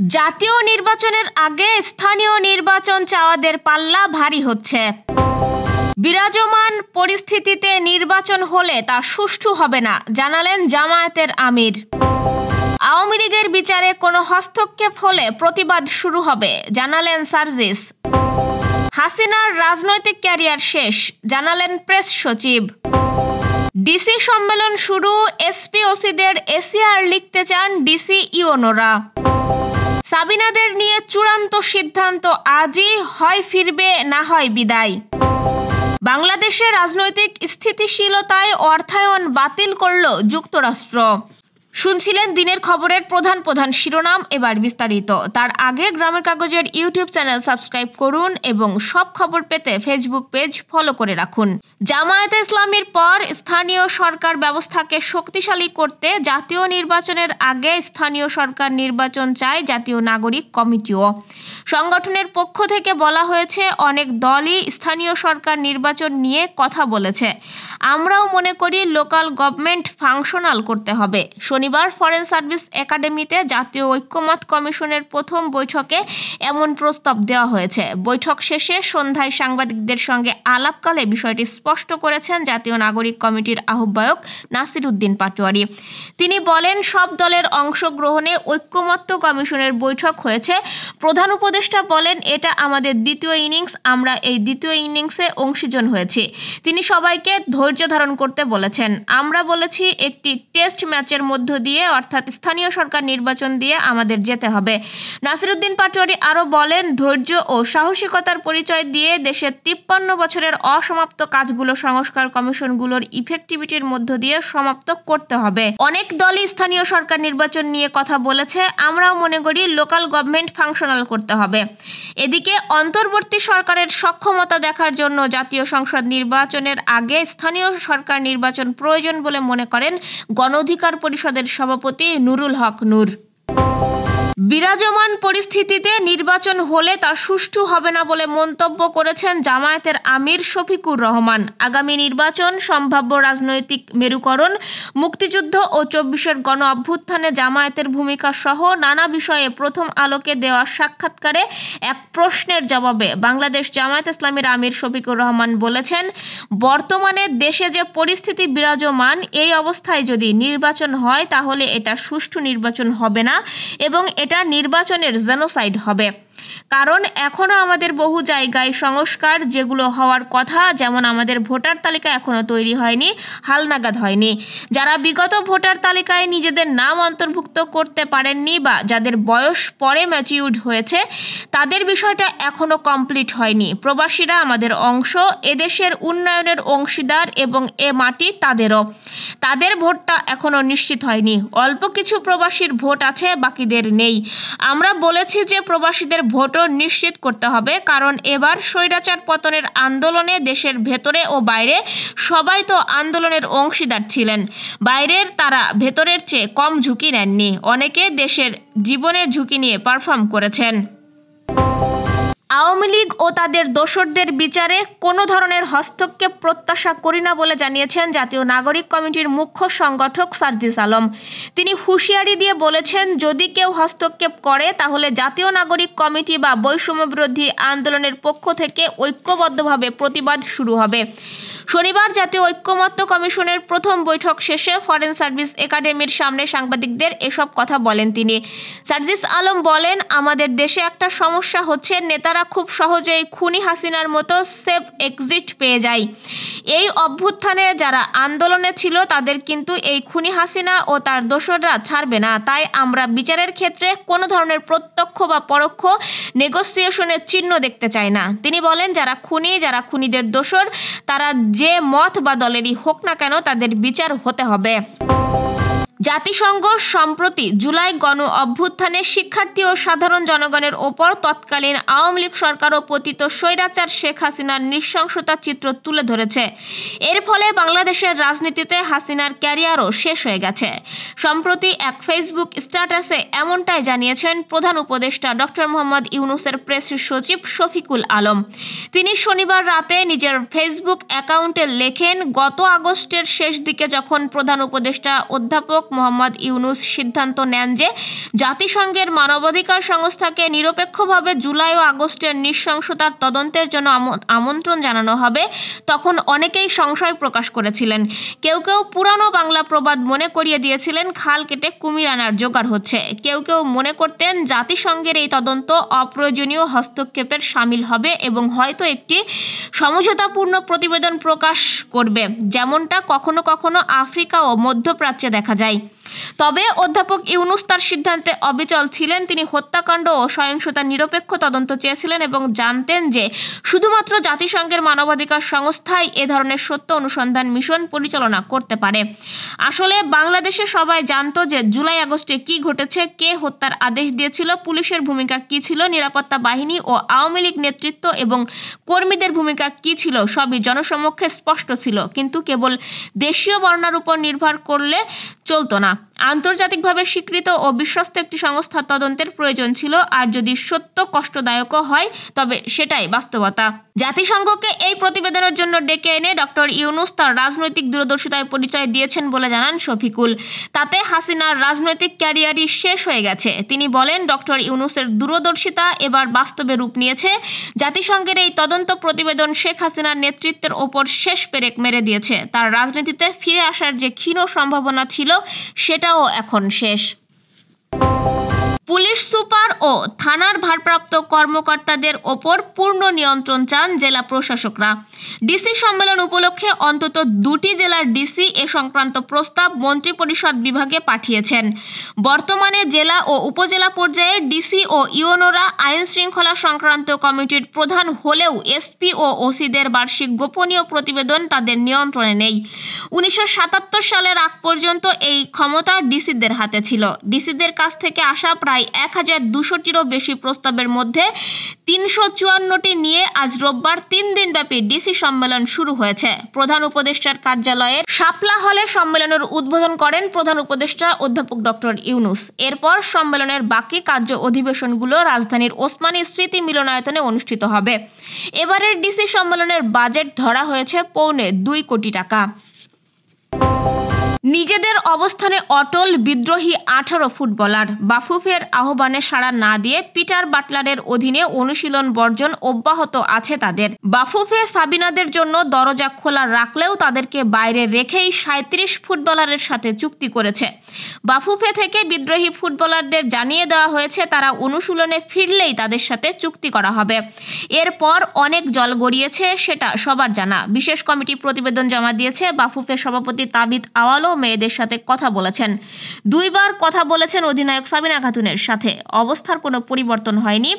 জাতীয় নির্বাচনের আগে স্থানীয় নির্বাচন চাওয়াদের পাল্লা ভারী হচ্ছে। বিরাজমান পরিস্থিতিতে নির্বাচন হলে তা সুষ্ঠু হবে না, জানালেন জামায়াতের আমির। আওয়ামী লীগের বিচারে কোনো হস্তক্ষেপ হলে প্রতিবাদ শুরু হবে, জানালেন সার্জিস। হাসিনার রাজনৈতিক ক্যারিয়ার শেষ, জানালেন প্রেস সচিব। ডিসি সম্মেলন শুরু, এসপি ওসিদের এসিআর লিখতে চান ডিসি ইউনোরা। সাবিনাদের নিয়ে চূড়ান্ত সিদ্ধান্ত আজই, হয় ফিরবে না হয় বিদায়। বাংলাদেশের রাজনৈতিক স্থিতিশীলতায় অর্থায়ন বাতিল করল যুক্তরাষ্ট্র। শুনছিলেন দিনের খবরের প্রধান প্রধান শিরোনাম, এবার বিস্তারিত। তার আগে গ্রামের কাগজের ইউটিউব চ্যানেল সাবস্ক্রাইব করুন এবং সব খবর পেতে ফেসবুক পেজ ফলো করে রাখুন। জামায়াতে ইসলামীর পর স্থানীয় সরকার ব্যবস্থাকে শক্তিশালী করতে জাতীয় নির্বাচনের আগে স্থানীয় সরকার নির্বাচন চায় জাতীয় নাগরিক কমিটিও। সংগঠনের পক্ষ থেকে বলা হয়েছে, অনেক দলই স্থানীয় সরকার নির্বাচন নিয়ে কথা বলেছে। আমরাও মনে করি লোকাল গভর্নমেন্ট ফাংশনাল করতে হবে। শনিবার ফরেন সার্ভিস একাডেমিতে জাতীয় ঐক্যমত কমিশনের প্রথম বৈঠকে এমন প্রস্তাব দেওয়া হয়েছে। বৈঠক শেষে সন্ধ্যায় সাংবাদিকদের সঙ্গে আলাপকালে বিষয়টি স্পষ্ট করেছেন জাতীয় নাগরিক কমিটির আহ্বায়ক নাসির উদ্দিন পাটোয়ারি। তিনি বলেন, সব দলের অংশগ্রহণে ঐক্যমত্য কমিশনের বৈঠক হয়েছে। প্রধান উপদেষ্টা বলেন, এটা আমাদের দ্বিতীয় ইনিংস, আমরা এই দ্বিতীয় ইনিংসে অংশীজন হয়েছি। তিনি সবাইকে ধৈর্য ধারণ করতে বলেছেন। আমরা বলেছি, একটি টেস্ট ম্যাচের মধ্য দিয়ে অর্থাৎ স্থানীয় সরকার নির্বাচন দিয়ে আমাদের যেতে হবে। নাসির উদ্দিন পাটোয়ারি আরও বলেন, ধৈর্য ও সাহসিকতার পরিচয় দিয়ে দেশের 53 বছরের অসমাপ্ত কাজগুলো সংস্কার কমিশনগুলোর ইফেক্টিভিটির মধ্য দিয়ে সমাপ্ত করতে হবে। অনেক দলই স্থানীয় সরকার নির্বাচন নিয়ে কথা বলেছে। আমরাও মনে করি লোকাল গভর্নমেন্ট ফাংশনাল করতে হবে। এদিকে অন্তর্বর্তী সরকারের সক্ষমতা দেখার জন্য জাতীয় সংসদ নির্বাচনের আগে স্থানীয় সরকার নির্বাচন প্রয়োজন বলে মনে করেন গণ অধিকার পরিষদের সভাপতি নুরুল হক নূর। বিরাজমান পরিস্থিতিতে নির্বাচন হলে তা সুষ্ঠু হবে না বলে মন্তব্য করেছেন জামায়াতের আমির শফিকুর রহমান। আগামী নির্বাচন, সম্ভাব্য রাজনৈতিক মেরুকরণ, মুক্তিযুদ্ধ ও 24-এর গণ অভ্যুত্থানে জামায়াতের ভূমিকা সহ নানা বিষয়ে প্রথম আলোকে দেওয়া সাক্ষাৎকারে এক প্রশ্নের জবাবে বাংলাদেশ জামায়াত ইসলামীর আমির শফিকুর রহমান বলেছেন, বর্তমানে দেশে যে পরিস্থিতি বিরাজমান, এই অবস্থায় যদি নির্বাচন হয় তাহলে এটা সুষ্ঠু নির্বাচন হবে না এবং এটা নির্বাচনের জেনোসাইড হবে। কারণ এখনো আমাদের বহু জায়গায় সংস্কার যেগুলো হওয়ার কথা, যেমন আমাদের ভোটার তালিকা এখনো তৈরি হয়নি, হালনাগাদ হয়নি। যারা বিগত ভোটার তালিকায় নিজেদের নাম অন্তর্ভুক্ত করতে পারেননি বা যাদের বয়স পরে ম্যাচিউরড হয়েছে, তাদের বিষয়টা এখনো কমপ্লিট হয়নি। প্রবাসীরা আমাদের অংশ, এদেশের উন্নয়নের অংশীদার এবং এ মাটি তাদেরও। তাদের ভোটটা এখনো নিশ্চিত হয়নি। অল্প কিছু প্রবাসীর ভোট আছে, বাকিদের নেই। আমরা বলেছি যে প্রবাসীদের ভোটও নিশ্চিত করতে হবে, কারণ এবার স্বৈরাচার পতনের আন্দোলনে দেশের ভেতরে ও বাইরে সবাই তো আন্দোলনের অংশীদার ছিলেন। বাইরের তারা ভেতরের চেয়ে কম ঝুঁকি নেননি, অনেকে দেশের জীবনের ঝুঁকি নিয়ে পারফর্ম করেছেন। আওয়ামী লীগ ও তাদের দোসরদের বিচারে কোনো ধরনের হস্তক্ষেপ প্রত্যাশা করি না বলে জানিয়েছেন জাতীয় নাগরিক কমিটির মুখ্য সংগঠক সার্জিস আলম। তিনি হুঁশিয়ারি দিয়ে বলেছেন, যদি কেউ হস্তক্ষেপ করে তাহলে জাতীয় নাগরিক কমিটি বা বৈষম্য বিরোধী আন্দোলনের পক্ষ থেকে ঐক্যবদ্ধভাবে প্রতিবাদ শুরু হবে। শনিবার জাতীয় ঐক্যমত্য কমিশনের প্রথম বৈঠক শেষে ফরেন সার্ভিস একাডেমির সামনে সাংবাদিকদের এসব কথা বলেন তিনি। সার্জিস আলম বলেন, আমাদের দেশে একটা সমস্যা হচ্ছে, নেতারা খুব সহজেই খুনি হাসিনার মতো সেফ এক্সিট পেয়ে যায়। এই অভ্যুত্থানে যারা আন্দোলনে ছিল তাদের কিন্তু এই খুনি হাসিনা ও তার দোসররা ছাড়বে না। তাই আমরা বিচারের ক্ষেত্রে কোনো ধরনের প্রত্যক্ষ বা পরোক্ষ নেগোসিয়েশনের চিহ্ন দেখতে চাই না। তিনি বলেন, যারা খুনি, যারা খুনিদের দোসর, তারা যে মত বা দলেরই হোক না কেন, তাদের বিচার হতে হবে। জাতিসংঘ সম্প্রতি জুলাই গণ অভ্যুত্থানে শিক্ষার্থী ও সাধারণ জনগণের ওপর তৎকালীন আওয়ামী লীগ সরকার ও পতিত স্বৈরাচার শেখ হাসিনার নৃশংসতার চিত্র তুলে ধরেছে। এর ফলে বাংলাদেশের রাজনীতিতে হাসিনার ক্যারিয়ারও শেষ হয়ে গেছে। সম্প্রতি এক ফেসবুক স্ট্যাটাসে এমনটাই জানিয়েছেন প্রধান উপদেষ্টা ডক্টর মোহাম্মদ ইউনূসের প্রেস সচিব শফিকুল আলম। তিনি শনিবার রাতে নিজের ফেসবুক অ্যাকাউন্টে লেখেন, গত আগস্টের শেষ দিকে যখন প্রধান উপদেষ্টা অধ্যাপক মোহাম্মদ ইউনুস সিদ্ধান্ত নেন যে জাতিসংঘের মানবাধিকার সংস্থাকে নিরপেক্ষভাবে জুলাই ও আগস্টের নৃশংসতার তদন্তের জন্য আমন্ত্রণ জানানো হবে, তখন অনেকেই সংশয় প্রকাশ করেছিলেন। কেউ কেউ পুরানো বাংলা প্রবাদ মনে করিয়ে দিয়েছিলেন খাল কেটে কুমির আনার জোগাড় হচ্ছে। কেউ কেউ মনে করতেন জাতিসংঘের এই তদন্ত অপ্রয়োজনীয় হস্তক্ষেপের শামিল হবে এবং হয়তো একটি সমঝোতাপূর্ণ প্রতিবেদন প্রকাশ করবে, যেমনটা কখনো কখনো আফ্রিকা ও মধ্যপ্রাচ্যে দেখা যায়। তবে অধ্যাপক ইউনুস তার সিদ্ধান্তে অবিচল ছিলেন। তিনি হত্যাকাণ্ড ও সহিংসতার নিরপেক্ষ তদন্ত চেয়েছিলেন এবং জানতেন যে শুধুমাত্র জাতিসংঘের মানবাধিকার সংস্থাই এ ধরনের সত্য অনুসন্ধান মিশন পরিচালনা করতে পারে। আসলে বাংলাদেশে সবাই জানতো যে জুলাই আগস্টে কি ঘটেছে, কে হত্যার আদেশ দিয়েছিল, পুলিশের ভূমিকা কি ছিল, নিরাপত্তা বাহিনী ও আওয়ামী লীগ নেতৃত্ব এবং কর্মীদের ভূমিকা কি ছিল, সবই জনসমক্ষে স্পষ্ট ছিল। কিন্তু কেবল দেশীয় বর্ণনার উপর নির্ভর করলে চলতো না। আন্তর্জাতিকভাবে স্বীকৃত ও বিশ্বস্ত একটি সংস্থার তদন্তের প্রয়োজন ছিল, আর যদি সত্য কষ্টদায়কও হয় তবে সেটাই বাস্তবতা। জাতিসংঘকে এই প্রতিবেদনের জন্য ডেকে এনে ডক্টর ইউনুস তার রাজনৈতিক দূরদর্শিতার পরিচয় দিয়েছেন বলে জানান শফিকুল। তাতে হাসিনার রাজনৈতিক ক্যারিয়ারই শেষ হয়ে গেছে। তিনি বলেন, ডক্টর ইউনুসের দূরদর্শিতা এবার বাস্তবে রূপ নিয়েছে। জাতিসংঘের এই তদন্ত প্রতিবেদন শেখ হাসিনার নেতৃত্বের ওপর শেষ পেরেক মেরে দিয়েছে। তার রাজনীতিতে ফিরে আসার যে ক্ষীণ সম্ভাবনা ছিল সেটাও এখন শেষ। পুলিশ সুপার ও থানার ভারপ্রাপ্ত কর্মকর্তাদের ওপর পূর্ণ নিয়ন্ত্রণ চান জেলা প্রশাসকরা। ডিসি সম্মেলন উপলক্ষে অন্তত 2টি জেলার ডিসি এ সংক্রান্ত প্রস্তাব মন্ত্রিপরিষদ বিভাগে পাঠিয়েছেন। বর্তমানে জেলা ও উপজেলা পর্যায়ে ডিসি ও ইউনোরা আইন শৃঙ্খলা সংক্রান্ত কমিটির প্রধান হলেও এসপি ও ওসিদের বার্ষিক গোপনীয় প্রতিবেদন তাদের নিয়ন্ত্রণে নেই। 1977 সালের আগ পর্যন্ত এই ক্ষমতা ডিসিদের হাতে ছিল। ডিসিদের কাছ থেকে আসা প্রায় 1200টিরও বেশি প্রস্তাবের মধ্যে 354টি নিয়ে আজ রোববার 3 দিনব্যাপী ডিসি সম্মেলন শুরু হয়েছে। প্রধান উপদেষ্টার কার্যালয়ের শাপলা হলে সম্মেলনের উদ্বোধন করেন প্রধান উপদেষ্টা অধ্যাপক ডক্টর ইউনুস। এরপর সম্মেলনের বাকি কার্য অধিবেশনগুলো রাজধানীর ওসমানী স্মৃতি মিলনায়তনে অনুষ্ঠিত হবে। এবারের ডিসি সম্মেলনের বাজেট ধরা হয়েছে 2.25 কোটি টাকা। নিজেদের অবস্থানে অটল বিদ্রোহী 18 ফুটবলার। বাফুফের আহ্বানে সাড়া না দিয়ে পিটার বাটলারের অধীনে অনুশীলন বর্জন অব্যাহত আছে তাদের। বাফুফে সাবিনাদের জন্য দরজা খোলা রাখলেও তাদেরকে বাইরে রেখেই 37 ফুটবলারের সাথে চুক্তি করেছে। বাফুফে থেকে বিদ্রোহী ফুটবলারদের জানিয়ে দেওয়া হয়েছে তারা অনুশীলনে ফিরলেই তাদের সাথে চুক্তি করা হবে। এরপর অনেক জল গড়িয়েছে, সেটা সবার জানা। বিশেষ কমিটি প্রতিবেদন জমা দিয়েছে। বাফুফের সভাপতি তাবিদ আওয়ালও মেয়েদের সাথে কথা বলেছেন। 2 বার কথা বলেছেন অধিনায়ক সাবিনা খাতুনের সাথে। অবস্থার কোনো পরিবর্তন হয়নি।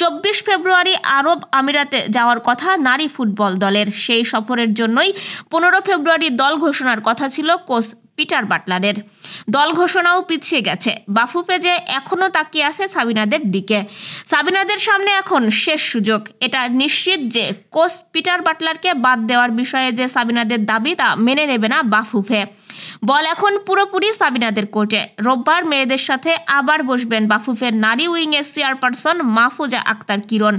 24 ফেব্রুয়ারি আরব আমিরাতে যাওয়ার কথা নারী ফুটবল দলের। সেই সফরের জন্যই 15 ফেব্রুয়ারি দল ঘোষণার কথা ছিল কোচ পিটার বাটলারের। দল ঘোষণাও পিছিয়ে গেছে। বাফুফে যে এখনও তাকিয়ে আছে সাবিনাদের দিকে। সাবিনাদের সামনে এখন শেষ সুযোগ। এটা নিশ্চিত যে কোচ পিটার বাটলারকে বাদ দেওয়ার বিষয়ে যে সাবিনাদের দাবি তা মেনে নেবে না বাফুফে। বল এখন পুরোপুরি সাবিনাদের কোর্টে। রোববার মেয়েদের সাথে আবার বসবেন বাফুফের নারী উইংয়ের চেয়ারপারসন মাহফুজা আক্তার কিরণ।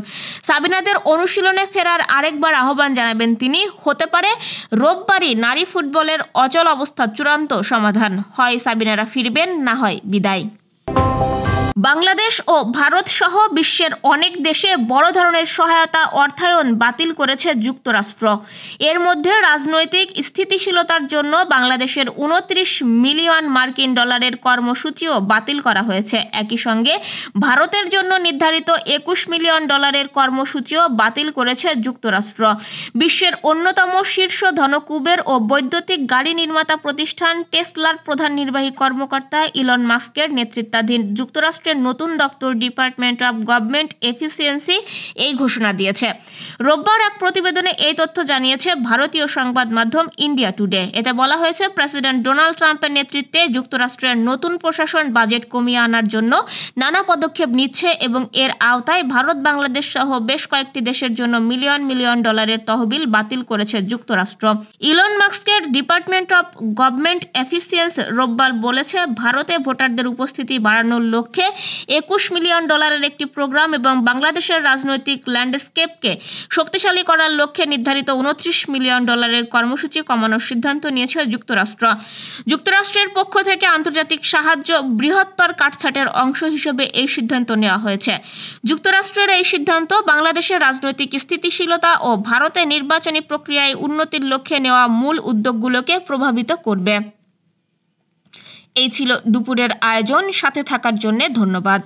সাবিনাদের অনুশীলনে ফেরার আরেকবার আহ্বান জানাবেন তিনি। হতে পারে রোববারই নারী ফুটবলের অচল অবস্থার চূড়ান্ত সমাধান। হয় সাবিনারা ফিরবেন, না হয় বিদায়। বাংলাদেশ ও ভারত সহ বিশ্বের অনেক দেশে বড় ধরনের সহায়তা অর্থায়ন বাতিল করেছে যুক্তরাষ্ট্র। এর মধ্যে রাজনৈতিক স্থিতিশীলতার জন্য বাংলাদেশের 29 মিলিয়ন মার্কিন ডলারের কর্মসূচিও বাতিল করা হয়েছে। একই সঙ্গে ভারতের জন্য নির্ধারিত 21 মিলিয়ন ডলারের কর্মসূচিও বাতিল করেছে যুক্তরাষ্ট্র। বিশ্বের অন্যতম শীর্ষ ধনকুবের ও বৈদ্যুতিক গাড়ি নির্মাতা প্রতিষ্ঠান টেসলার প্রধান নির্বাহী কর্মকর্তা ইলন মাস্কের নেতৃত্বাধীন যুক্তরাষ্ট্র নতুন দপ্তর ডিপার্টমেন্ট অফ গভর্নমেন্ট এফিসিয়েন্সি এই ঘোষণা দিয়েছে। রোববার এক প্রতিবেদনে এই তথ্য জানিয়েছে ভারতীয় সংবাদ মাধ্যম ইন্ডিয়া টুডে। এতে বলা হয়েছে, প্রেসিডেন্ট ডোনাল্ড ট্রাম্পের নেতৃত্বে যুক্তরাষ্ট্রের নতুন প্রশাসন বাজেট কমিয়ে আনার জন্য নানা পদক্ষেপ নিচ্ছে এবং এর আওতায় ভারত, বাংলাদেশ সহ বেশ কয়েকটি দেশের জন্য মিলিয়ন মিলিয়ন ডলারের তহবিল বাতিল করেছে যুক্তরাষ্ট্র। ইলন মাস্কের ডিপার্টমেন্ট অফ গভর্নমেন্ট এফিসিয়েন্সি রোববার বলেছে, ভারতে ভোটারদের উপস্থিতি বাড়ানোর লক্ষ্যে $21 মিলিয়ন একটি প্রোগ্রাম এবং বাংলাদেশের রাজনৈতিক ল্যান্ডস্কেপকে শক্তিশালী করার লক্ষ্যে নির্ধারিত $29 মিলিয়ন কর্মসূচি কমানোর সিদ্ধান্ত নিয়েছে যুক্তরাষ্ট্র। যুক্তরাষ্ট্রের পক্ষ থেকে আন্তর্জাতিক সাহায্য বৃহত্তর কাটছাঁটের অংশ হিসেবে এই সিদ্ধান্ত নেওয়া হয়েছে। যুক্তরাষ্ট্রের এই সিদ্ধান্ত বাংলাদেশের রাজনৈতিক স্থিতিশীলতা ও ভারতে নির্বাচনী প্রক্রিয়ায় উন্নতির লক্ষ্যে নেওয়া মূল উদ্যোগগুলোকে প্রভাবিত করবে। এই ছিল দুপুরের আয়োজন, সাথে থাকার জন্য ধন্যবাদ।